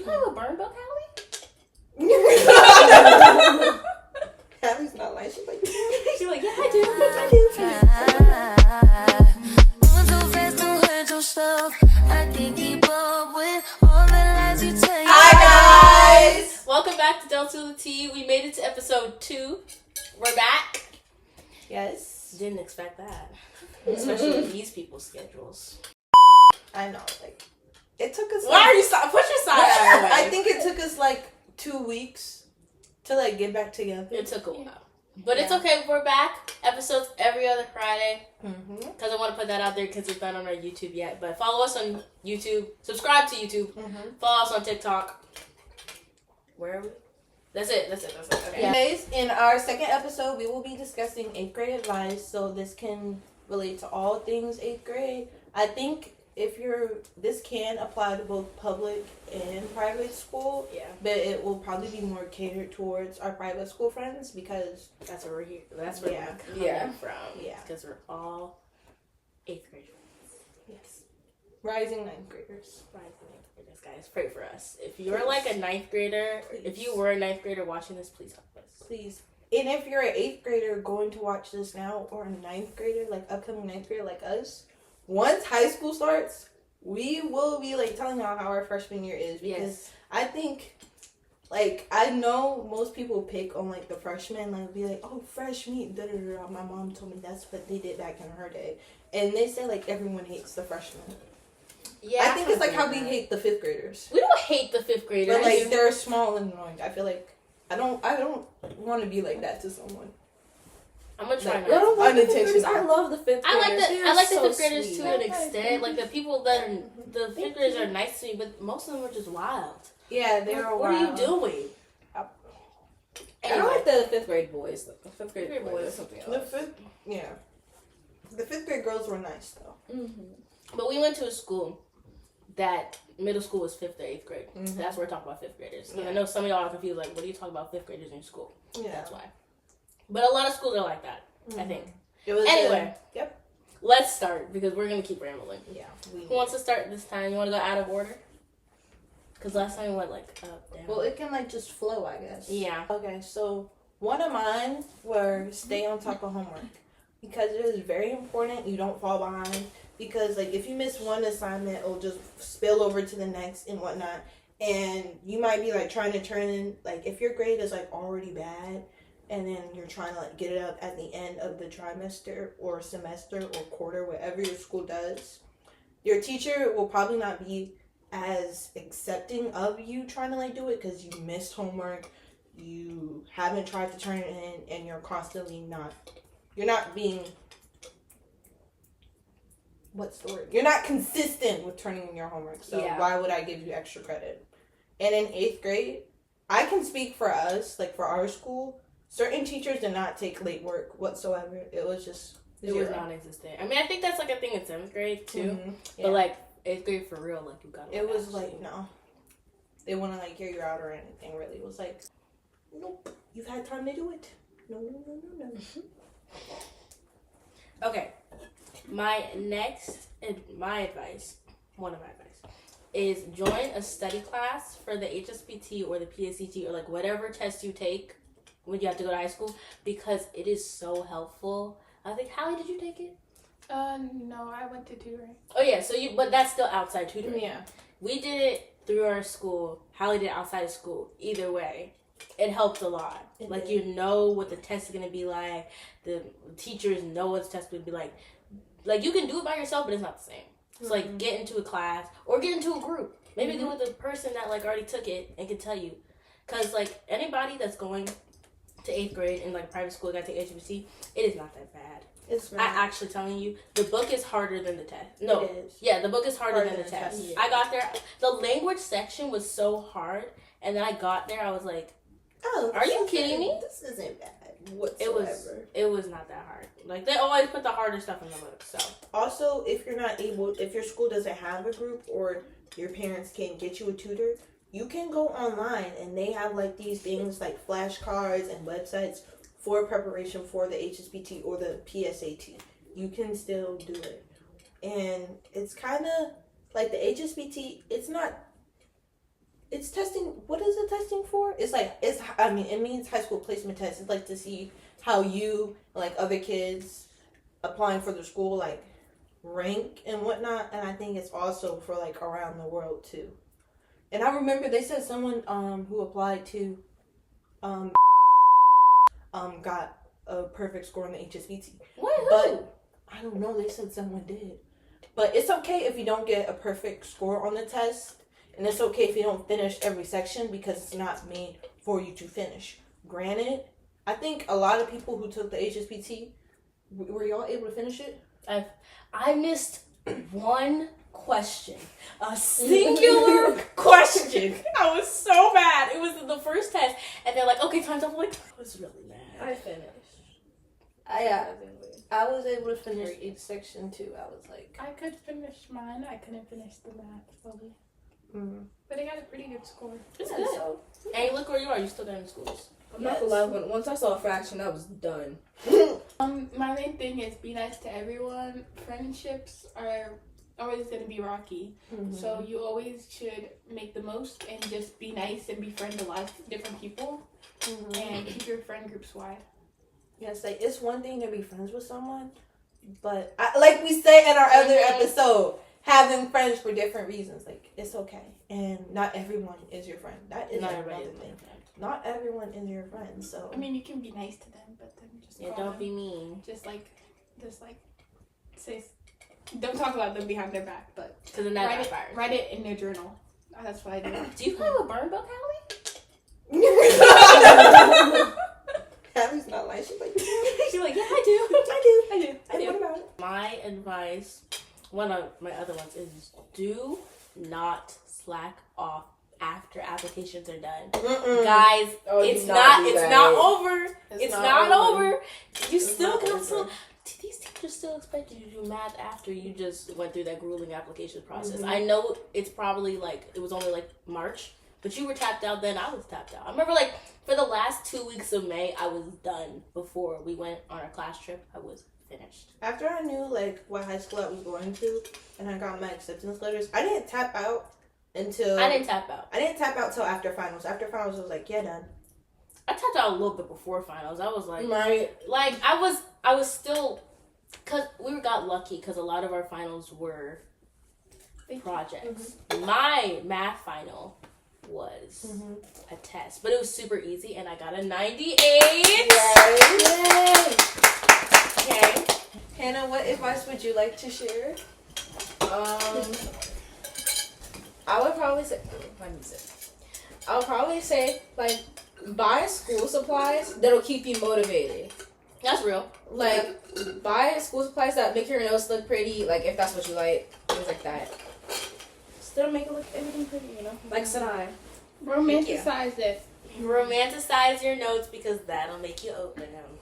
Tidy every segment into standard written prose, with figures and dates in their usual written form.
play with burn book, Hallie? Hallie's not like, she's like, She's like, yeah, I do. Hi guys! Welcome back to dont.spill.the.tea. We made it to episode 2. We're back. yes. Didn't expect that. Especially with these people's schedules. I know, like, it took us. Why are you put your side out of the way. I think it took us like 2 weeks to like get back together. It took a while. But it's okay, we're back. Episodes every other Friday. Because I want to put that out there because it's not on our YouTube yet. But follow us on YouTube. Subscribe to YouTube. Follow us on TikTok. Where are we? That's it. Okay. Anyways, in our second episode, we will be discussing 8th grade advice. So this can relate to all things 8th grade. I think this can apply to both public and private school. Yeah. But it will probably be more catered towards our private school friends because that's where we're here. That's where we're coming from. Yeah. Because we're all 8th graders. Yes. Rising 9th graders. Guys, pray for us. If you're like a 9th grader, if you were a 9th grader watching this, please help us. Please. And if you're an 8th grader going to watch this now, or a 9th grader, like upcoming 9th grader like us, once high school starts, we will be like telling y'all how our freshman year is. Because I think, like, I know most people pick on like the freshmen, like be like, oh, fresh meat, da da da. My mom told me that's what they did back in her day. And they say like everyone hates the freshmen. Yeah, I think it's like how we hate the 5th graders. We don't hate the 5th graders. But like they're small and annoying. I feel like I don't want to be like that to someone. I'm gonna try not. Unintentional. I love the 5th graders. I like the 5th graders to an extent. Like the people that are the 5th graders are nice to me, but most of them are just wild. Yeah, they're wild. What are you doing? I don't like the 5th grade boys. The 5th grade boys is something else. The 5th grade girls were nice though. But we went to a school that middle school was 5th to 8th grade. That's where we're talking about 5th graders. Because I know some of y'all are confused, like, what are you talking about 5th graders in school? Yeah. That's why. But a lot of schools are like that, I think. Anyway, let's start because we're going to keep rambling. Yeah. Who wants to start this time? You want to go out of order? Because last time we went, like, up, down. Well, it can, like, just flow, I guess. Yeah. Okay, so one of mine were stay on top of homework. Because it is very important you don't fall behind. Because, like, if you miss one assignment, it'll just spill over to the next and whatnot. And you might be, like, trying to turn in, like, if your grade is, like, already bad, and then you're trying to, like, get it up at the end of the trimester or semester or quarter, whatever your school does, your teacher will probably not be as accepting of you trying to, like, do it because you missed homework, you haven't tried to turn it in, and you're constantly you're not being... What's the word? You're not consistent with turning in your homework. So why would I give you extra credit? And in 8th grade, I can speak for us, like for our school, certain teachers did not take late work whatsoever. It was just It was non-existent. I mean, I think that's like a thing in 7th grade too. But like 8th grade for real, like you got. It was like no, they want to like hear you out or anything. Really, it was like, nope, you've had time to do it. No. Okay. My advice, one of my advice, is join a study class for the HSPT or the PSET or like whatever test you take when you have to go to high school because it is so helpful. I think, Hallie, did you take it? No, I went to tutoring. Oh yeah, but that's still outside tutoring. Yeah. We did it through our school. Hallie did it outside of school. Either way, it helped a lot. You know what the test is going to be like. The teachers know what the test is going to be like. Like, you can do it by yourself, but it's not the same. It's like, get into a class or get into a group. Maybe go with a person that, like, already took it and can tell you. Because, like, anybody that's going to 8th grade in, like, a private school, got to take HBC, it is not that bad. It's not. I'm actually telling you, the book is harder than the test. No. It is. Yeah, the book is harder than the test. Yeah. I got there. The language section was so hard. And then I got there, I was like, oh, are you kidding me? This isn't bad whatsoever. It was not that hard. Like, they always put the harder stuff in the book, so. Also, if your school doesn't have a group or your parents can't get you a tutor, you can go online and they have, like, these things like flashcards and websites for preparation for the HSPT or the PSAT. You can still do it. And it's kind of, like, the HSPT, it's not it's testing. What is it testing for? It means high school placement test. It's like to see how you, like other kids applying for the school, like rank and whatnot. And I think it's also for like around the world too. And I remember they said someone who applied to got a perfect score on the HSBT. What? But I don't know. They said someone did. But it's okay if you don't get a perfect score on the test. And it's okay if you don't finish every section because it's not made for you to finish. Granted, I think a lot of people who took the HSBT, were y'all able to finish it? I missed one question. A singular question. I was so mad. It was the first test. And they're like, okay, time's up. I'm like, I was really mad. I finished. I was able to finish each section too. I was like... I could finish mine. I couldn't finish the math fully. Mm. But I got a pretty good score. It's good. So, hey, look where you are. You still done in schools. I'm not gonna lie, once I saw a fraction, I was done. My main thing is be nice to everyone. Friendships are always going to be rocky. Mm-hmm. So you always should make the most and just be nice and befriend a lot of different people. Mm-hmm. And keep your friend groups wide. Yes, like it's one thing to be friends with someone, but like we say in our other episode, having friends for different reasons, like it's okay, and not everyone is your friend. That is another thing. Not everyone is your friend. So I mean, you can be nice to them, but then just don't be mean. Just like say, don't talk about them behind their back, but because then that write it in their journal. That's what I do. Do you have a burn book, Hallie? Hallie's not like she's like yeah, I do. I do. What about it? My advice, one of my other ones, is do not slack off after applications are done. Guys, it's not over. It's not over. You still can still. These teachers still expect you to do math after you just went through that grueling application process. I know it's probably it was only March, but you were tapped out then. I was tapped out. I remember for the last 2 weeks of May, I was done. Before we went on our class trip, I was finished. After I knew what high school I was going to, and I got my acceptance letters, I didn't tap out until... I didn't tap out. I didn't tap out till after finals. After finals, I was like, yeah, done. I tapped out a little bit before finals. I was right. I was still, because we got lucky because a lot of our finals were projects. Mm-hmm. My math final was a test, but it was super easy, and I got a 98. Yay! Okay. Hannah, what advice would you like to share? I would probably say, buy school supplies that'll keep you motivated. That's real. Buy school supplies that make your notes look pretty, if that's what you like, things like that. Still make it look everything pretty, like Sanai. Romanticize it. Romanticize your notes because that'll make you open them.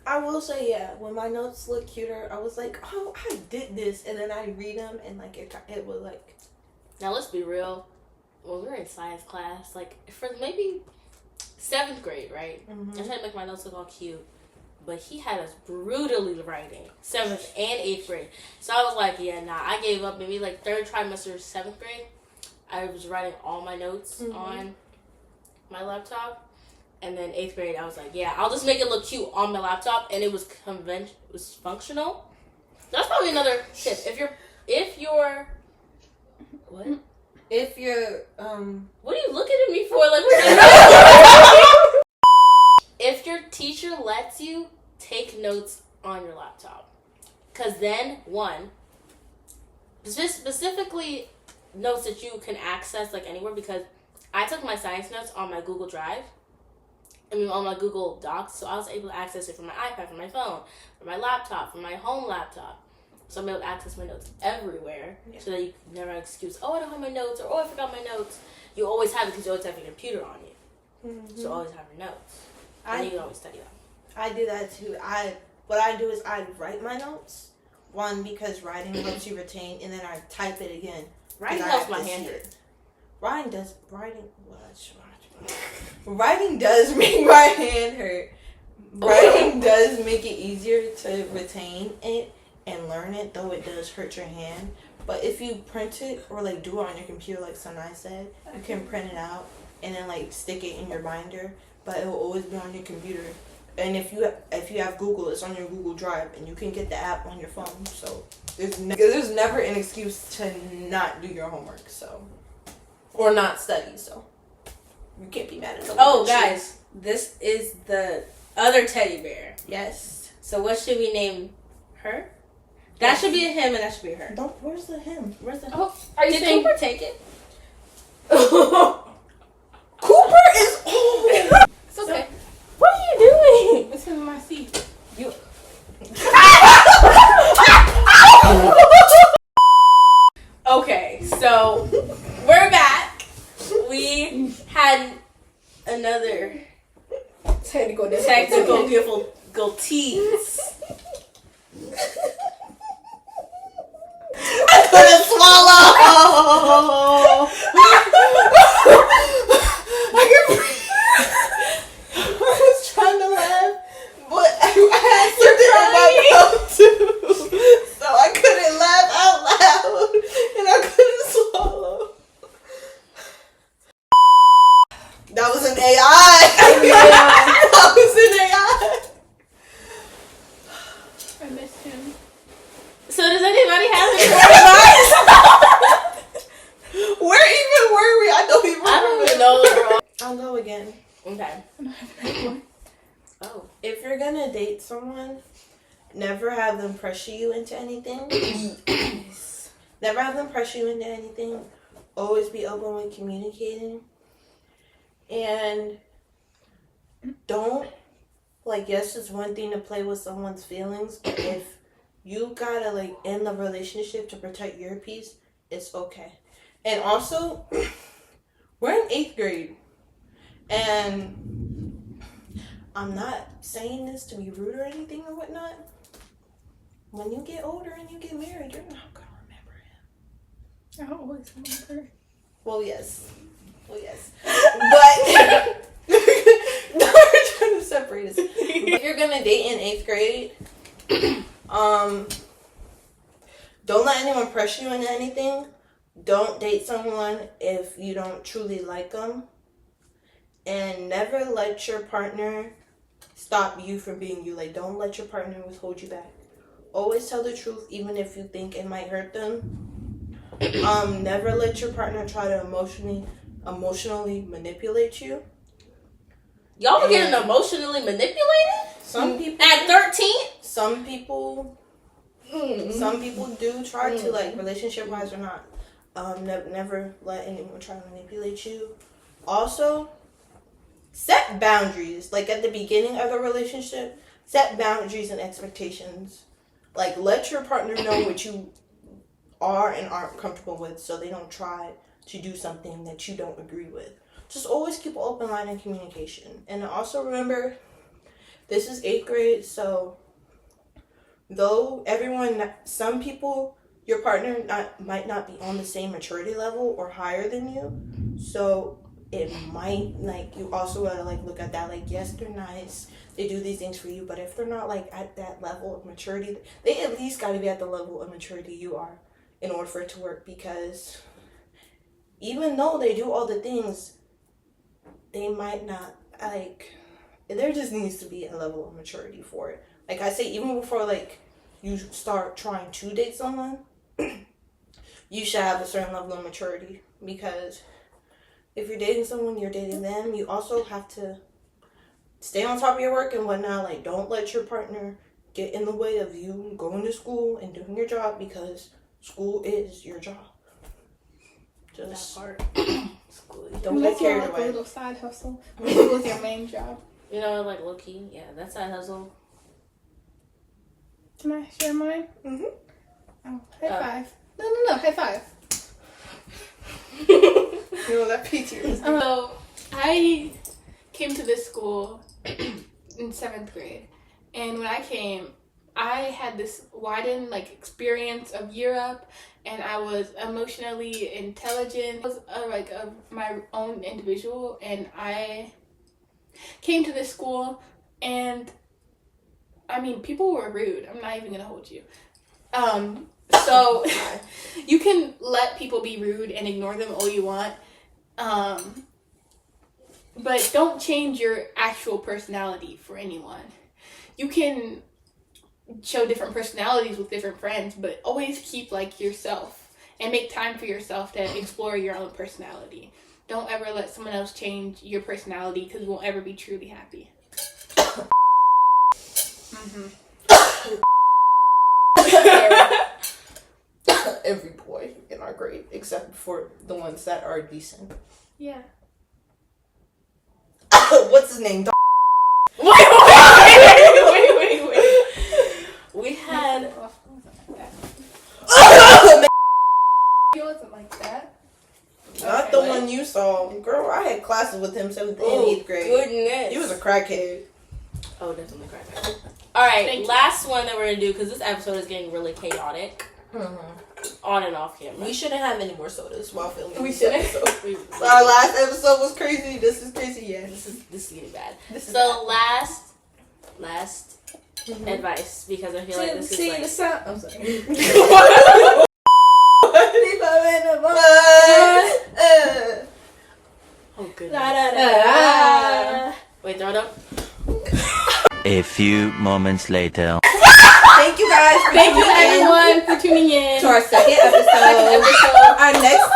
I will say, yeah, when my notes look cuter, I was like, oh, I did this, and then I read them, and it was like... Now let's be real. When we were in science class, for maybe 7th grade, right? Mm-hmm. I tried to make my notes look all cute, but he had us brutally writing 7th and 8th grade. So I was like, yeah, nah. I gave up. Maybe 3rd trimester, 7th grade. I was writing all my notes on my laptop, and then 8th grade, I was like, yeah, I'll just make it look cute on my laptop, and it was functional. That's probably another tip. If you're what? If you're what are you looking at me for? If your teacher lets you take notes on your laptop, because then specifically notes that you can access anywhere, because I took my science notes on my Google Drive. On my Google Docs, so I was able to access it from my iPad, from my phone, from my laptop, from my home laptop. So I'm able to access my notes everywhere, so that you never have an excuse, oh, I don't have my notes, or oh, I forgot my notes. You always have it because you always have your computer on you. Mm-hmm. So always have your notes. And you can always study them. I do that too. What I do is I write my notes. One, because writing helps you retain, and then I type it again. Writing helps my hand hurt. Writing does make my hand hurt. Writing does make it easier to retain it, and learn it, though it does hurt your hand. But if you print it or like do it on your computer, like Sanai said, you can print it out and then like stick it in your binder. But it will always be on your computer. And if you have Google, it's on your Google Drive, and you can get the app on your phone. So there's never an excuse to not do your homework, so or not study. So you can't be mad at them. Oh, guys, this is the other teddy bear. Yes. So what should we name her? That should be a him, and that should be a her. Don't. Where's the him? Where's the? Oh, are you Did saying? Cooper take it? Cooper is old. It's okay. What are you doing? It's in my seat. You. Okay, so we're back. We had another Technical difficulties. I couldn't swallow. I can breathe. I was trying to laugh, but I had something in my mouth too, so I couldn't laugh out loud, and I couldn't swallow. That was an AI. That was an AI. I missed him. So does anybody have any more advice? Where even were we? I don't even I don't even remember. know. I'll go again. Okay. I don't have anymore. Oh. If you're gonna date someone, never have them pressure you into anything. Never have them pressure you into anything. Always be open with communicating. And don't, like, yes, it's one thing to play with someone's feelings, but if you gotta, like, end the relationship to protect your peace, it's okay. And also, we're in 8th grade. And I'm not saying this to be rude or anything or whatnot. When you get older and you get married, you're not gonna remember him. I always remember. Well, yes. But no, we're trying to separate us. If you're gonna date in 8th grade, don't let anyone pressure you into anything. Don't date someone if you don't truly like them. And never let your partner stop you from being you. Like, don't let your partner withhold you back. Always tell the truth, even if you think it might hurt them. Never let your partner try to emotionally manipulate you. Y'all were getting emotionally manipulated? Some people At 13? Some people do try to, like, relationship wise or not. Never let anyone try to manipulate you. Also, set boundaries. Like, at the beginning of a relationship, set boundaries and expectations. Like, let your partner know what you are and aren't comfortable with, so they don't try to do something that you don't agree with. Just always keep an open line of communication. And also remember, this is 8th grade, so though some people, your partner might not be on the same maturity level or higher than you, so it might, like, you also gotta, like, look at that, like, yes, they're nice, they do these things for you, but if they're not, like, at that level of maturity, they at least gotta be at the level of maturity you are in order for it to work, because even though they do all the things, they might not, like, there just needs to be a level of maturity for it. Like I say, even before, like, you start trying to date someone, you should have a certain level of maturity, because if you're dating someone, you're dating them. You also have to stay on top of your work and whatnot. Like, don't let your partner get in the way of you going to school and doing your job, because school is your job. Just That part. School. don't get carried like a away. little side hustle. It was your main job. You know, like, low key. Yeah, that's a hustle. Can I share mine? Mm-hmm. Oh, high five. No, high five. You know that PTSD. So, I came to this school in 7th grade. And when I came, I had this widened, like, experience of Europe. And I was emotionally intelligent. I was, my own individual. And I came to this school. And, I mean, people were rude. I'm not even going to hold you. So you can let people be rude and ignore them all you want. But don't change your actual personality for anyone. You can show different personalities with different friends, but always keep like yourself and make time for yourself to explore your own personality. Don't ever let someone else change your personality because you won't ever be truly happy. Every boy in our grade, except for the ones that are decent. Yeah. What's his name? Wait. We had. He wasn't like that. Not the one you saw. Girl, I had classes with him 7th and 8th grade. Goodness. He was a crackhead. Oh, definitely crackhead. Alright, last one that we're gonna do, because this episode is getting really chaotic. On and off camera. We shouldn't have any more sodas while filming. We this shouldn't. episode. Our last episode was crazy. This is crazy. Yeah. This is getting bad. This is So last advice, because I feel like this is like... the sound. I'm sorry. Oh, goodness. La, da, da, da. Wait, throw it up. A few moments later. Thank you guys. Thank you everyone for tuning in to our second episode.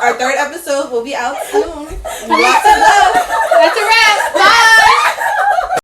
Our third episode will be out soon. Lots of love. That's a wrap. Bye.